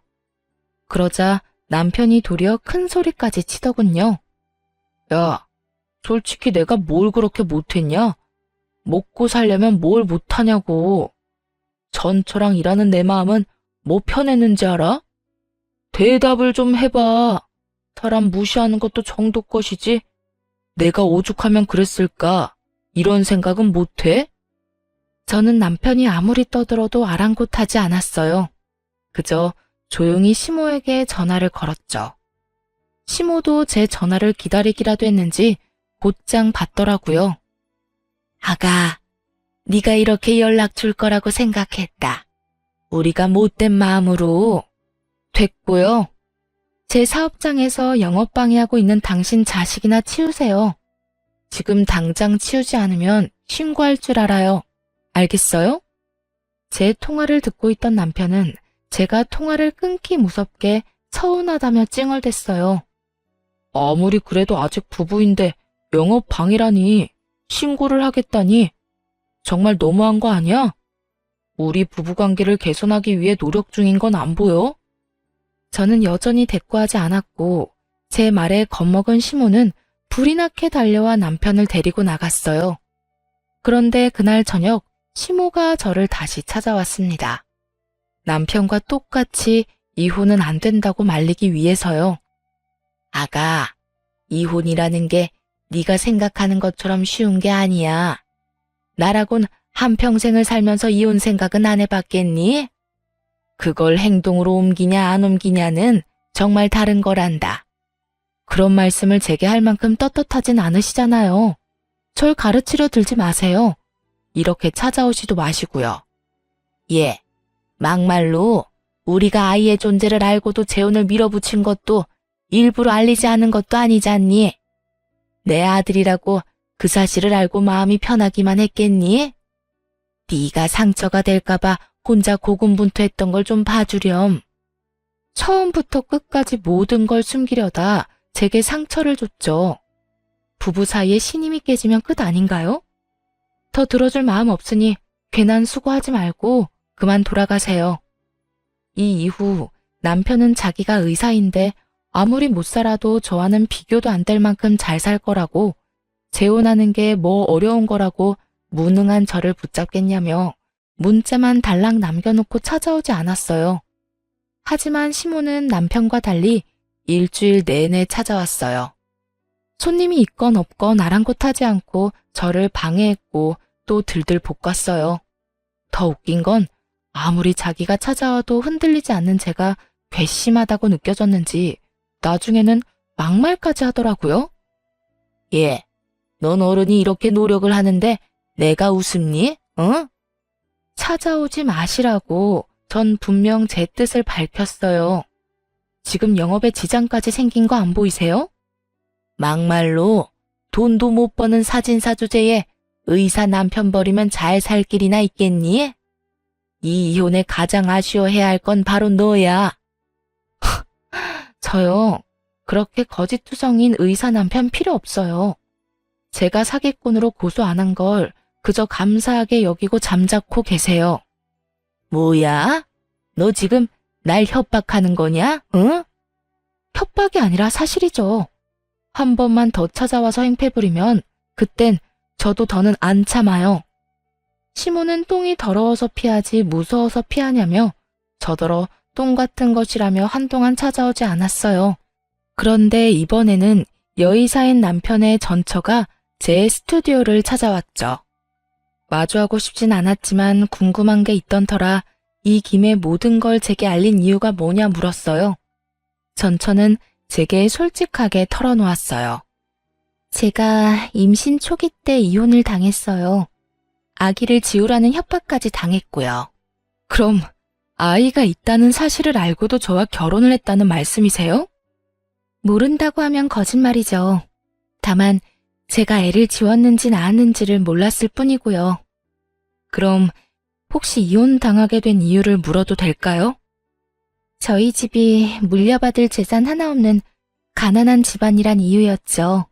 그러자 남편이 도리어 큰 소리까지 치더군요. 야, 솔직히 내가 뭘 그렇게 못했냐? 먹고 살려면 뭘 못하냐고. 전처랑 일하는 내 마음은 뭐 편했는지 알아? 대답을 좀 해봐. 사람 무시하는 것도 정도 것이지. 내가 오죽하면 그랬을까? 이런 생각은 못해? 저는 남편이 아무리 떠들어도 아랑곳하지 않았어요. 그저 조용히 시모에게 전화를 걸었죠. 시모도 제 전화를 기다리기라도 했는지 곧장 받더라고요. 아가, 네가 이렇게 연락 줄 거라고 생각했다. 우리가 못된 마음으로. 됐고요. 제 사업장에서 영업 방해하고 있는 당신 자식이나 치우세요. 지금 당장 치우지 않으면 신고할 줄 알아요. 알겠어요? 제 통화를 듣고 있던 남편은 제가 통화를 끊기 무섭게 서운하다며 찡얼댔어요. 아무리 그래도 아직 부부인데 영업 방해라니, 신고를 하겠다니. 정말 너무한 거 아니야? 우리 부부관계를 개선하기 위해 노력 중인 건 안 보여? 저는 여전히 대꾸하지 않았고 제 말에 겁먹은 시모는 불이 나게 달려와 남편을 데리고 나갔어요. 그런데 그날 저녁 시모가 저를 다시 찾아왔습니다. 남편과 똑같이 이혼은 안 된다고 말리기 위해서요. 아가, 이혼이라는 게 네가 생각하는 것처럼 쉬운 게 아니야. 나라곤 한평생을 살면서 이혼 생각은 안 해봤겠니? 그걸 행동으로 옮기냐 안 옮기냐는 정말 다른 거란다. 그런 말씀을 제게 할 만큼 떳떳하진 않으시잖아요. 절 가르치려 들지 마세요. 이렇게 찾아오지도 마시고요. 예, 막말로 우리가 아이의 존재를 알고도 재혼을 밀어붙인 것도 일부러 알리지 않은 것도 아니잖니. 내 아들이라고 그 사실을 알고 마음이 편하기만 했겠니? 네가 상처가 될까봐 혼자 고군분투했던 걸 좀 봐주렴. 처음부터 끝까지 모든 걸 숨기려다 제게 상처를 줬죠. 부부 사이에 신임이 깨지면 끝 아닌가요? 더 들어줄 마음 없으니 괜한 수고하지 말고 그만 돌아가세요. 이 이후 남편은 자기가 의사인데 아무리 못 살아도 저와는 비교도 안 될 만큼 잘 살 거라고, 재혼하는 게 뭐 어려운 거라고 무능한 저를 붙잡겠냐며 문자만 달랑 남겨놓고 찾아오지 않았어요. 하지만 시모는 남편과 달리 일주일 내내 찾아왔어요. 손님이 있건 없건 아랑곳하지 않고 저를 방해했고 또 들들 볶았어요. 더 웃긴 건 아무리 자기가 찾아와도 흔들리지 않는 제가 괘씸하다고 느껴졌는지 나중에는 막말까지 하더라고요. 예, 넌 어른이 이렇게 노력을 하는데 내가 웃음니? 응? 찾아오지 마시라고 전 분명 제 뜻을 밝혔어요. 지금 영업에 지장까지 생긴 거 안 보이세요? 막말로 돈도 못 버는 사진사 주제에 의사 남편 버리면 잘 살 길이나 있겠니? 이 이혼에 가장 아쉬워해야 할 건 바로 너야. 저요, 그렇게 거짓투성인 의사 남편 필요 없어요. 제가 사기꾼으로 고소 안 한 걸 그저 감사하게 여기고 잠자코 계세요. 뭐야? 너 지금 날 협박하는 거냐? 응? 협박이 아니라 사실이죠. 한 번만 더 찾아와서 행패 부리면 그땐 저도 더는 안 참아요. 시모는 똥이 더러워서 피하지 무서워서 피하냐며 저더러 똥 같은 것이라며 한동안 찾아오지 않았어요. 그런데 이번에는 여의사인 남편의 전처가 제 스튜디오를 찾아왔죠. 마주하고 싶진 않았지만 궁금한 게 있던 터라 이 김에 모든 걸 제게 알린 이유가 뭐냐 물었어요. 전처는 제게 솔직하게 털어놓았어요. 제가 임신 초기 때 이혼을 당했어요. 아기를 지우라는 협박까지 당했고요. 그럼 아이가 있다는 사실을 알고도 저와 결혼을 했다는 말씀이세요? 모른다고 하면 거짓말이죠. 다만 제가 애를 지웠는지 낳았는지를 몰랐을 뿐이고요. 그럼 혹시 이혼당하게 된 이유를 물어도 될까요? 저희 집이 물려받을 재산 하나 없는 가난한 집안이란 이유였죠.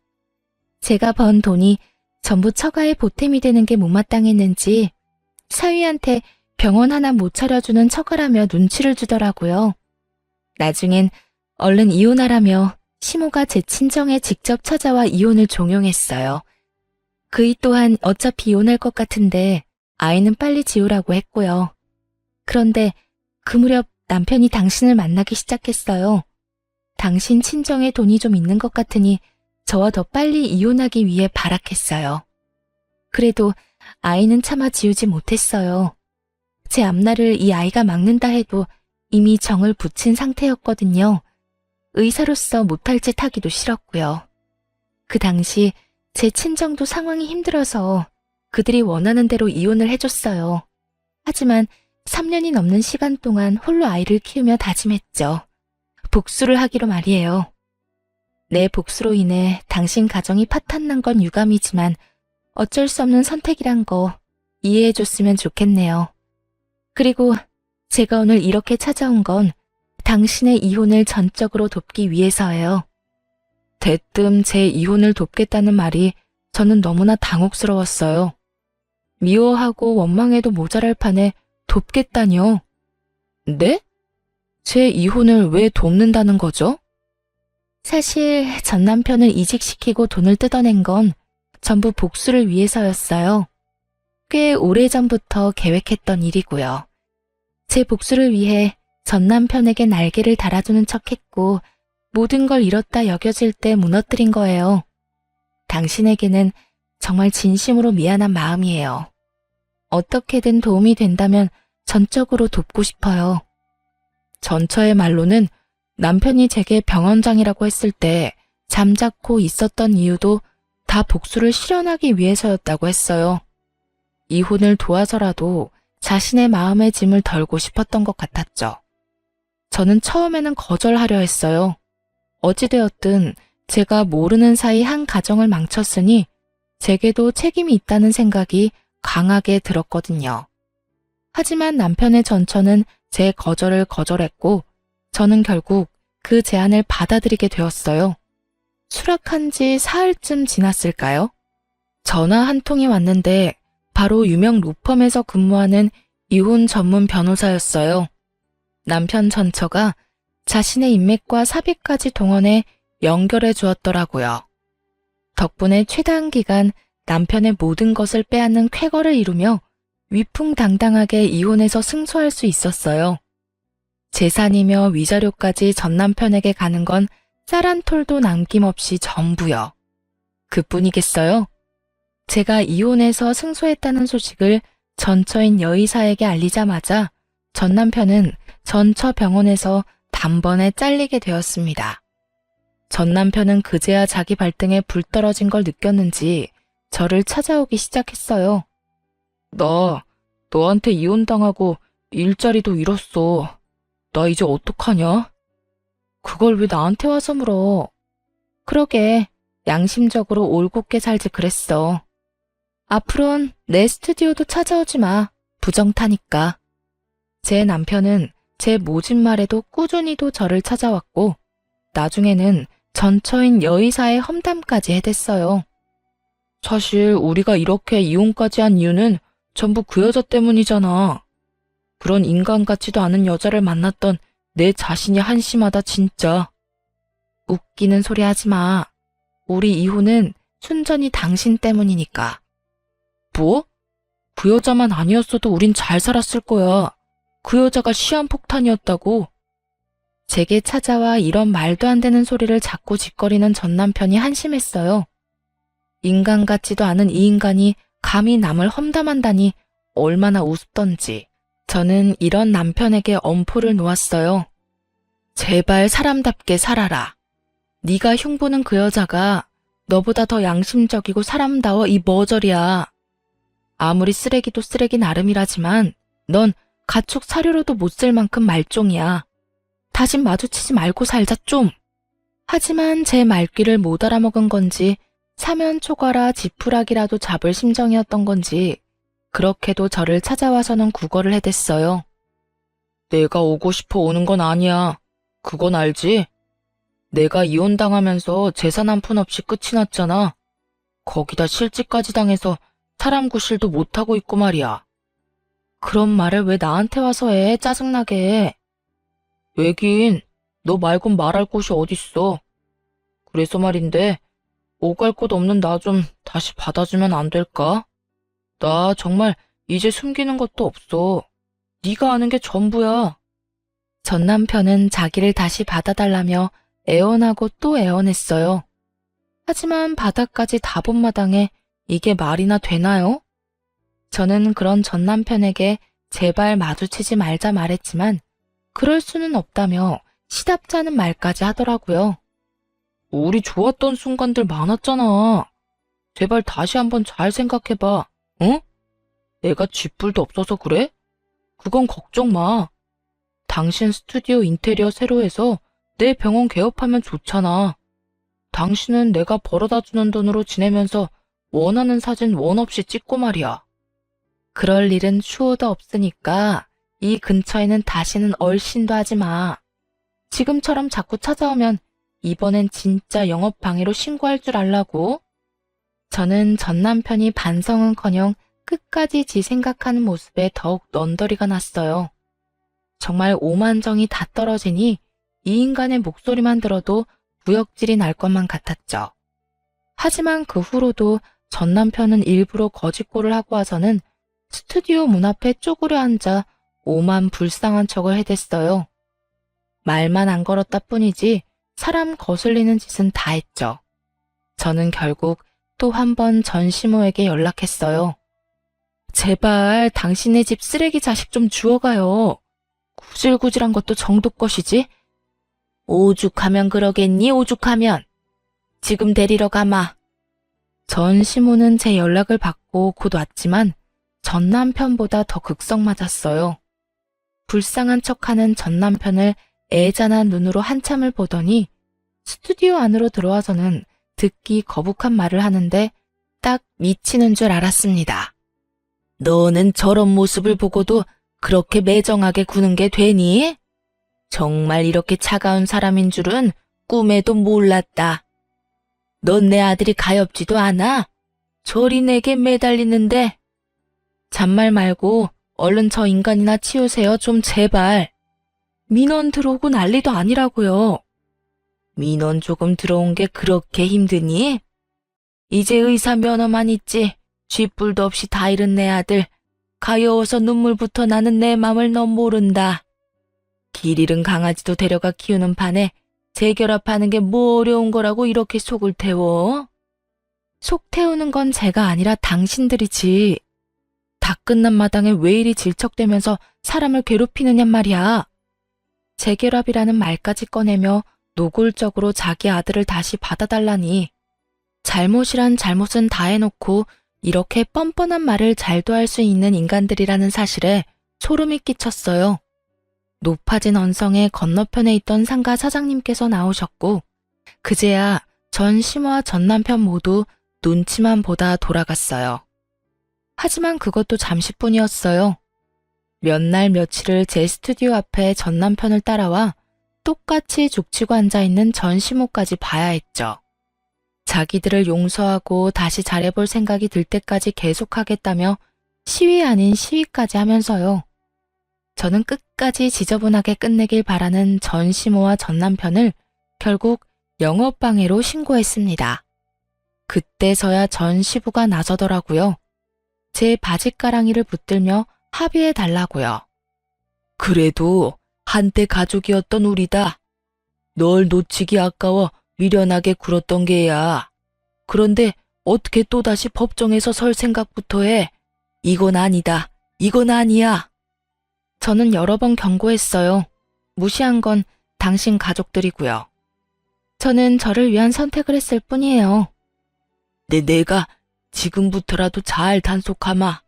제가 번 돈이 전부 처가의 보탬이 되는 게 못마땅했는지 사위한테 병원 하나 못 차려주는 처가라며 눈치를 주더라고요. 나중엔 얼른 이혼하라며 시모가 제 친정에 직접 찾아와 이혼을 종용했어요. 그이 또한 어차피 이혼할 것 같은데 아이는 빨리 지우라고 했고요. 그런데 그 무렵 남편이 당신을 만나기 시작했어요. 당신 친정에 돈이 좀 있는 것 같으니 저와 더 빨리 이혼하기 위해 발악했어요. 그래도 아이는 차마 지우지 못했어요. 제 앞날을 이 아이가 막는다 해도 이미 정을 붙인 상태였거든요. 의사로서 못할 짓 하기도 싫었고요. 그 당시 제 친정도 상황이 힘들어서 그들이 원하는 대로 이혼을 해줬어요. 하지만 3년이 넘는 시간 동안 홀로 아이를 키우며 다짐했죠. 복수를 하기로 말이에요. 내 복수로 인해 당신 가정이 파탄난 건 유감이지만 어쩔 수 없는 선택이란 거 이해해줬으면 좋겠네요. 그리고 제가 오늘 이렇게 찾아온 건 당신의 이혼을 전적으로 돕기 위해서예요. 대뜸 제 이혼을 돕겠다는 말이 저는 너무나 당혹스러웠어요. 미워하고 원망해도 모자랄 판에 돕겠다뇨. 네? 제 이혼을 왜 돕는다는 거죠? 사실 전 남편을 이직시키고 돈을 뜯어낸 건 전부 복수를 위해서였어요. 꽤 오래전부터 계획했던 일이고요. 제 복수를 위해 전 남편에게 날개를 달아주는 척했고 모든 걸 잃었다 여겨질 때 무너뜨린 거예요. 당신에게는 정말 진심으로 미안한 마음이에요. 어떻게든 도움이 된다면 전적으로 돕고 싶어요. 전처의 말로는 남편이 제게 병원장이라고 했을 때 잠자코 있었던 이유도 다 복수를 실현하기 위해서였다고 했어요. 이혼을 도와서라도 자신의 마음의 짐을 덜고 싶었던 것 같았죠. 저는 처음에는 거절하려 했어요. 어찌되었든 제가 모르는 사이 한 가정을 망쳤으니 제게도 책임이 있다는 생각이 강하게 들었거든요. 하지만 남편의 전처는 제 거절을 거절했고 저는 결국 그 제안을 받아들이게 되었어요. 수락한 지 사흘쯤 지났을까요? 전화 한 통이 왔는데 바로 유명 로펌에서 근무하는 이혼 전문 변호사였어요. 남편 전처가 자신의 인맥과 사비까지 동원해 연결해 주었더라고요. 덕분에 최단 기간 남편의 모든 것을 빼앗는 쾌거를 이루며 위풍당당하게 이혼해서 승소할 수 있었어요. 재산이며 위자료까지 전 남편에게 가는 건 쌀 한 톨도 남김없이 전부요. 그뿐이겠어요? 제가 이혼해서 승소했다는 소식을 전처인 여의사에게 알리자마자 전 남편은 전처 병원에서 단번에 잘리게 되었습니다. 전 남편은 그제야 자기 발등에 불 떨어진 걸 느꼈는지 저를 찾아오기 시작했어요. 나 너한테 이혼당하고 일자리도 잃었어. 나 이제 어떡하냐? 그걸 왜 나한테 와서 물어? 그러게 양심적으로 올곧게 살지 그랬어. 앞으론 내 스튜디오도 찾아오지 마. 부정타니까. 제 남편은 제 모진 말에도 꾸준히도 저를 찾아왔고 나중에는 전처인 여의사의 험담까지 해댔어요. 사실 우리가 이렇게 이혼까지 한 이유는 전부 그 여자 때문이잖아. 그런 인간 같지도 않은 여자를 만났던 내 자신이 한심하다 진짜. 웃기는 소리 하지 마. 우리 이혼은 순전히 당신 때문이니까. 뭐? 그 여자만 아니었어도 우린 잘 살았을 거야. 그 여자가 시한폭탄이었다고. 제게 찾아와 이런 말도 안 되는 소리를 자꾸 짓거리는 전 남편이 한심했어요. 인간 같지도 않은 이 인간이 감히 남을 험담한다니 얼마나 우습던지. 저는 이런 남편에게 엄포를 놓았어요. 제발 사람답게 살아라. 네가 흉보는 그 여자가 너보다 더 양심적이고 사람다워 이 머저리야. 아무리 쓰레기도 쓰레기 나름이라지만 넌 가축 사료로도 못 쓸 만큼 말종이야. 다신 마주치지 말고 살자 좀. 하지만 제 말귀를 못 알아먹은 건지 사면 초과라 지푸라기라도 잡을 심정이었던 건지 그렇게도 저를 찾아와서는 구걸을 해댔어요. 내가 오고 싶어 오는 건 아니야. 그건 알지? 내가 이혼당하면서 재산 한 푼 없이 끝이 났잖아. 거기다 실직까지 당해서 사람 구실도 못하고 있고 말이야. 그런 말을 왜 나한테 와서 해? 짜증나게. 왜긴 너 말곤 말할 곳이 어딨어. 그래서 말인데 오갈 곳 없는 나 좀 다시 받아주면 안 될까? 나 정말 이제 숨기는 것도 없어. 네가 아는 게 전부야. 전 남편은 자기를 다시 받아달라며 애원하고 또 애원했어요. 하지만 바닥까지 다 본 마당에 이게 말이나 되나요? 저는 그런 전 남편에게 제발 마주치지 말자 말했지만 그럴 수는 없다며 시답지 않은 말까지 하더라고요. 우리 좋았던 순간들 많았잖아. 제발 다시 한번 잘 생각해봐. 응? 내가 쥐뿔도 없어서 그래? 그건 걱정 마. 당신 스튜디오 인테리어 새로 해서 내 병원 개업하면 좋잖아. 당신은 내가 벌어다 주는 돈으로 지내면서 원하는 사진 원 없이 찍고 말이야. 그럴 일은 추호도 없으니까 이 근처에는 다시는 얼씬도 하지 마. 지금처럼 자꾸 찾아오면 이번엔 진짜 영업방해로 신고할 줄 알라고. 저는 전 남편이 반성은커녕 끝까지 지 생각하는 모습에 더욱 넌더리가 났어요. 정말 오만정이 다 떨어지니 이 인간의 목소리만 들어도 구역질이 날 것만 같았죠. 하지만 그 후로도 전 남편은 일부러 거짓골을 하고 와서는 스튜디오 문 앞에 쪼그려 앉아 오만 불쌍한 척을 해댔어요. 말만 안 걸었다 뿐이지 사람 거슬리는 짓은 다 했죠. 저는 결국 또 한 번 전시모에게 연락했어요. 제발 당신네 집 쓰레기 자식 좀 주워가요. 구질구질한 것도 정도 것이지. 오죽하면 그러겠니, 오죽하면. 지금 데리러 가마. 전시모는 제 연락을 받고 곧 왔지만 전 남편보다 더 극성 맞았어요. 불쌍한 척하는 전 남편을 애잔한 눈으로 한참을 보더니 스튜디오 안으로 들어와서는 듣기 거북한 말을 하는데 딱 미치는 줄 알았습니다. 너는 저런 모습을 보고도 그렇게 매정하게 구는 게 되니? 정말 이렇게 차가운 사람인 줄은 꿈에도 몰랐다. 넌 내 아들이 가엾지도 않아? 저리 내게 매달리는데. 잔말 말고 얼른 저 인간이나 치우세요, 좀 제발. 민원 들어오고 난리도 아니라고요. 민원 조금 들어온 게 그렇게 힘드니? 이제 의사 면허만 있지 쥐뿔도 없이 다 잃은 내 아들 가여워서 눈물부터 나는 내 맘을 넌 모른다. 길 잃은 강아지도 데려가 키우는 판에 재결합하는 게 뭐 어려운 거라고 이렇게 속을 태워? 속 태우는 건 제가 아니라 당신들이지. 다 끝난 마당에 왜 이리 질척대면서 사람을 괴롭히느냔 말이야. 재결합이라는 말까지 꺼내며 노골적으로 자기 아들을 다시 받아달라니. 잘못이란 잘못은 다 해놓고 이렇게 뻔뻔한 말을 잘도 할 수 있는 인간들이라는 사실에 소름이 끼쳤어요. 높아진 언성의 건너편에 있던 상가 사장님께서 나오셨고 그제야 전 시모와 전 남편 모두 눈치만 보다 돌아갔어요. 하지만 그것도 잠시뿐이었어요. 몇 날 며칠을 제 스튜디오 앞에 전 남편을 따라와 똑같이 죽치고 앉아있는 전 시모까지 봐야 했죠. 자기들을 용서하고 다시 잘해볼 생각이 들 때까지 계속하겠다며 시위 아닌 시위까지 하면서요. 저는 끝까지 지저분하게 끝내길 바라는 전 시모와 전 남편을 결국 영업방해로 신고했습니다. 그때서야 전 시부가 나서더라고요. 제 바짓가랑이를 붙들며 합의해달라고요. 그래도 한때 가족이었던 우리다. 널 놓치기 아까워 미련하게 굴었던 게야. 그런데 어떻게 또다시 법정에서 설 생각부터 해? 이건 아니다. 이건 아니야. 저는 여러 번 경고했어요. 무시한 건 당신 가족들이고요. 저는 저를 위한 선택을 했을 뿐이에요. 내가 지금부터라도 잘 단속하마.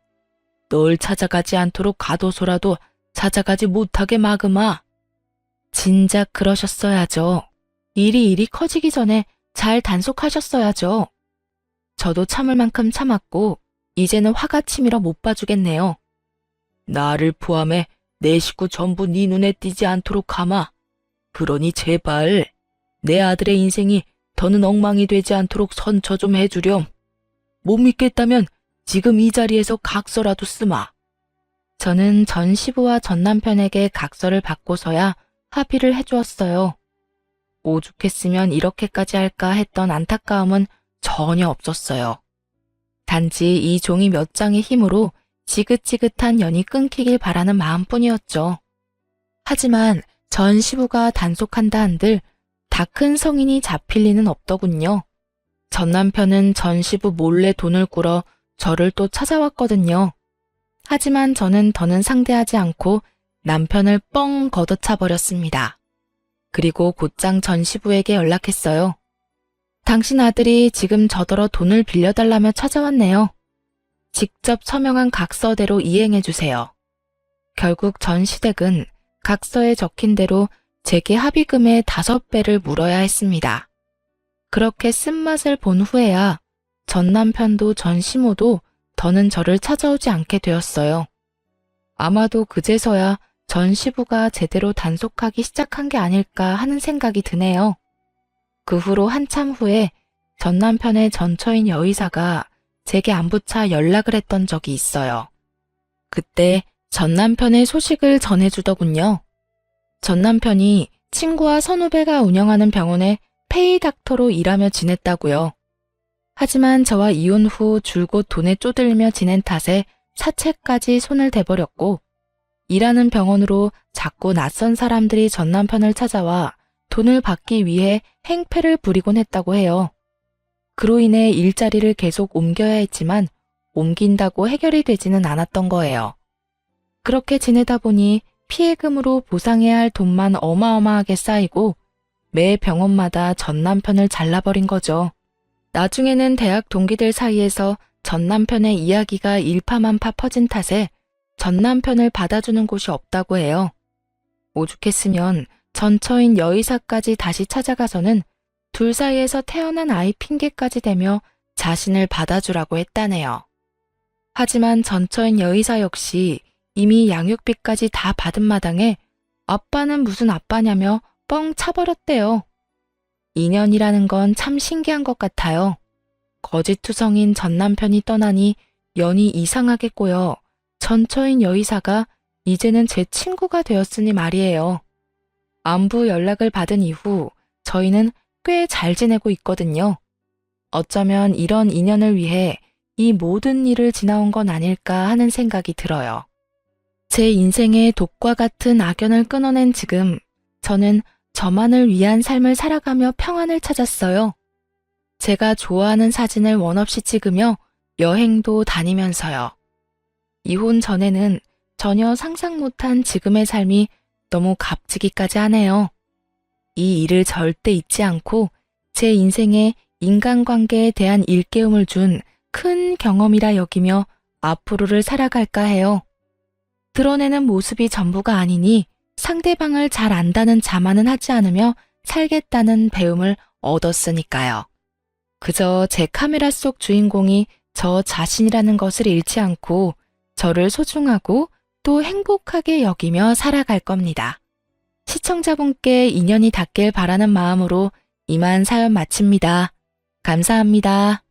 널 찾아가지 않도록 가둬서라도 찾아가지 못하게 막으마. 진작 그러셨어야죠. 일이 커지기 전에 잘 단속하셨어야죠. 저도 참을 만큼 참았고 이제는 화가 치밀어 못 봐주겠네요. 나를 포함해 내 식구 전부 네 눈에 띄지 않도록 하마. 그러니 제발 내 아들의 인생이 더는 엉망이 되지 않도록 선처 좀 해주렴. 못 믿겠다면 지금 이 자리에서 각서라도 쓰마. 저는 전 시부와 전 남편에게 각서를 받고서야 합의를 해주었어요. 오죽했으면 이렇게까지 할까 했던 안타까움은 전혀 없었어요. 단지 이 종이 몇 장의 힘으로 지긋지긋한 연이 끊기길 바라는 마음뿐이었죠. 하지만 전 시부가 단속한다 한들 다 큰 성인이 잡힐 리는 없더군요. 전 남편은 전 시부 몰래 돈을 꾸러 저를 또 찾아왔거든요. 하지만 저는 더는 상대하지 않고 남편을 뻥 걷어차 버렸습니다. 그리고 곧장 전시부에게 연락했어요. 당신 아들이 지금 저더러 돈을 빌려달라며 찾아왔네요. 직접 서명한 각서대로 이행해 주세요. 결국 전 시댁은 각서에 적힌 대로 제게 합의금의 5배를 물어야 했습니다. 그렇게 쓴맛을 본 후에야 전 남편도 전 시모도 더는 저를 찾아오지 않게 되었어요. 아마도 그제서야 전 시부가 제대로 단속하기 시작한 게 아닐까 하는 생각이 드네요. 그 후로 한참 후에 전 남편의 전처인 여의사가 제게 안부차 연락을 했던 적이 있어요. 그때 전 남편의 소식을 전해주더군요. 전 남편이 친구와 선후배가 운영하는 병원에 페이닥터로 일하며 지냈다고요. 하지만 저와 이혼 후 줄곧 돈에 쪼들리며 지낸 탓에 사채까지 손을 대버렸고 일하는 병원으로 자꾸 낯선 사람들이 전 남편을 찾아와 돈을 받기 위해 행패를 부리곤 했다고 해요. 그로 인해 일자리를 계속 옮겨야 했지만 옮긴다고 해결이 되지는 않았던 거예요. 그렇게 지내다 보니 피해금으로 보상해야 할 돈만 어마어마하게 쌓이고 매 병원마다 전 남편을 잘라버린 거죠. 나중에는 대학 동기들 사이에서 전 남편의 이야기가 일파만파 퍼진 탓에 전 남편을 받아주는 곳이 없다고 해요. 오죽했으면 전처인 여의사까지 다시 찾아가서는 둘 사이에서 태어난 아이 핑계까지 대며 자신을 받아주라고 했다네요. 하지만 전처인 여의사 역시 이미 양육비까지 다 받은 마당에 아빠는 무슨 아빠냐며 뻥 차버렸대요. 인연이라는 건 참 신기한 것 같아요. 거짓투성인 전 남편이 떠나니 연이 이상하게 꼬여 전처인 여의사가 이제는 제 친구가 되었으니 말이에요. 안부 연락을 받은 이후 저희는 꽤 잘 지내고 있거든요. 어쩌면 이런 인연을 위해 이 모든 일을 지나온 건 아닐까 하는 생각이 들어요. 제 인생의 독과 같은 악연을 끊어낸 지금 저는 저만을 위한 삶을 살아가며 평안을 찾았어요. 제가 좋아하는 사진을 원없이 찍으며 여행도 다니면서요. 이혼 전에는 전혀 상상 못한 지금의 삶이 너무 값지기까지 하네요. 이 일을 절대 잊지 않고 제 인생에 인간관계에 대한 일깨움을 준 큰 경험이라 여기며 앞으로를 살아갈까 해요. 드러내는 모습이 전부가 아니니 상대방을 잘 안다는 자만은 하지 않으며 살겠다는 배움을 얻었으니까요. 그저 제 카메라 속 주인공이 저 자신이라는 것을 잃지 않고 저를 소중하고 또 행복하게 여기며 살아갈 겁니다. 시청자분께 인연이 닿길 바라는 마음으로 이만 사연 마칩니다. 감사합니다.